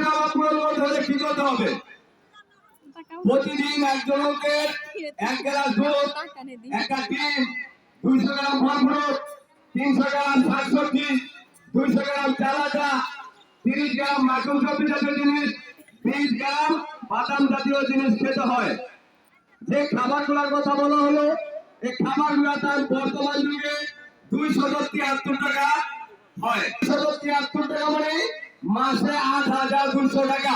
মুর্শিদাবাদ পূরণ করতে হলে কি করতে হবে? প্রতিদিন একজন লোকের 1 গ্লাস দুধ, একটা ডিম, 200 গ্রাম ফল ফ্রুট, 300 গ্রাম শাকসবজি, 200 গ্রাম চাল আটা, 30 গ্রাম মাখন সবজি জাতীয় জিনিস, 20 গ্রাম বাদাম জাতীয় জিনিস খেতে হয়। যে খাবারগুলোর কথা বলা হলো, এই খাবারগুলোর দাম বর্তমান যুগে 273 টাকা হয়। 273 টাকা মানে মাসে 8,200 টাকা।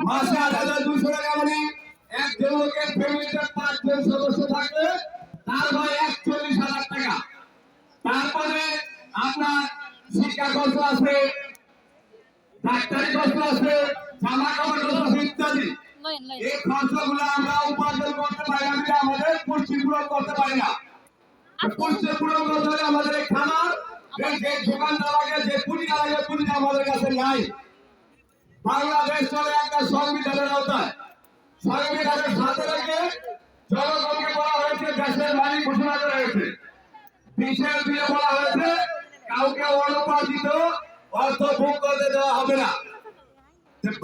মাসে 8,200 টাকা মানে একজন লোকের ফ্যামিলিতে 5 জন সদস্য থাকলে তার হয় 41,000 টাকা। তারপরে আপনার শিক্ষা খরচ আছে, ডাক্তারি খরচ আছে, জামা কাপড় খরচ আছে ইত্যাদি। এই খরচগুলো আমরা উপার্জন করতে পারি না, আমাদের পুষ্টি পূরণ করতে পারি না। পুষ্টি পূরণ করতে হলে আমাদের এই খাবার, যে দোকানটা লাগে, যে পুঁজিটা লাগে, পুঁজিটা আমাদের কাছে নাই। বাংলাদেশ চলে একটা সংবিধানের আওতায়। সংবিধানের সাথে রেখে জনগণকে বলা হয়েছে দেশের মালিক ঘোষণা করা হয়েছে। বিশেষ দিয়ে বলা হয়েছে কাউকে অনুপার্জিত অর্থ ভোগ করতে দেওয়া হবে না।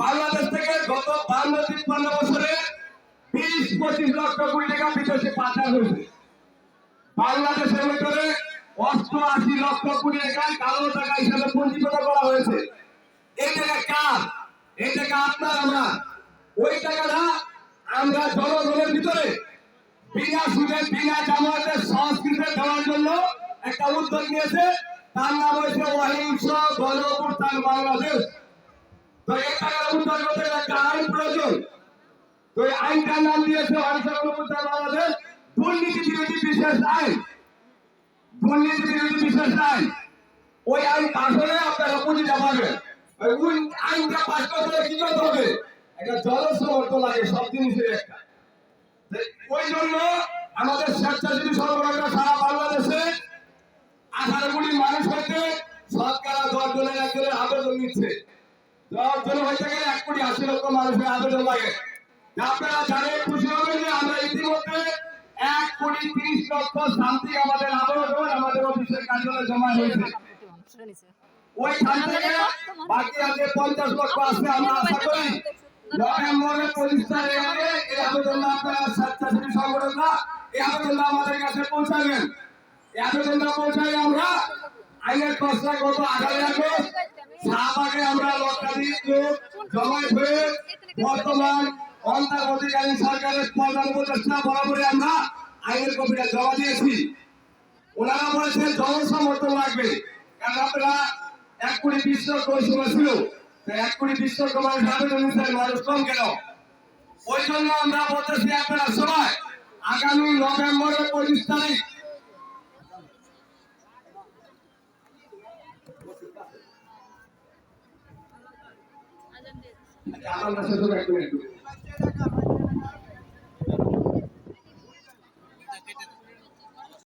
বাংলাদেশ থেকে গত 52-53 বছরে 20-25 লক্ষ কোটি টাকা বিদেশে পাচার হয়েছে। বাংলাদেশের ভিতরে 88 লক্ষ কোটি টাকা কালো টাকা হিসাবে পঞ্জীকৃত করা হয়েছে। এই টাকা কার? এই টাকা আপনার আমরা। ওই টাকাটা আমরা জনগণের ভিতরে বিনা সুদে বিনা জামাতে সংস্কৃতি দেওয়ার জন্য একটা উদ্যোগ নিয়েছে। তার নাম হয়েছে অহিংস গণ অভ্যুত্থান বাংলাদেশ। তো এই টাকার উদ্ধার করতে একটা আইন প্রয়োজন। তো এই আইনটার নাম দিয়েছে অহিংস গণ অভ্যুত্থান বাংলাদেশ দুর্নীতি বিরোধী বিশেষ আইন। দুর্নীতি বিরোধী বিশেষ আইন। ওই আইন পাশ হলে আপনারা পুঁজিটা পাবেন। ওই আইনটা পাশ করতে কি করতে হবে? একটা জনসমর্থন লাগে সব জিনিসের একটা। ওই জন্য আমাদের স্বেচ্ছাসেবী সংগঠনটা সারা বাংলাদেশে 18 কোটি মানুষ হইতে শতকরা 10 জনের একজনের আবেদন নিচ্ছে। 10 জন হইতে গেলে 1,80,00,000 মানুষের আবেদন লাগে। আপনারা জানেন, খুশি হবেন যে আমরা ইতিমধ্যে 1,30,00,000 শান্তি আমাদের আবেদন আমাদের অফিসের কার্যালয়ে জমা হয়েছে। ওইখান থেকে বাকি আছে 50 লক্ষ আসবে। আমরা আশা করি নভেম্বরের 25 তারিখে এই আবেদনটা আপনারা স্বেচ্ছাসেবী সংগঠনরা এই আবেদনটা আমাদের কাছে পৌঁছাবেন। এই আবেদনটা পৌঁছালে আমরা আইনের খসড়া গত 18 আগস্ট শাহবাগে আমরা লক্ষাধিক লোক জমায়েত হয়ে বর্তমান অন্তর্বর্তীকালীন সরকারের প্রধান উপদেষ্টা বরাবরই আমরা আইনের কপিটা জমা দিয়েছি। ওনারা বলেছেন জনসমর্থন লাগবে, কারণ আপনারা 1,20,00,000 ওই সময় ছিল, 1,20,00,000 মানুষ আবেদন নিচ্ছেন, মানুষ কম কেন? ওই জন্য আমরা বলতেছি আপনারা সবাই আগামী নভেম্বরের 25 তারিখ আমার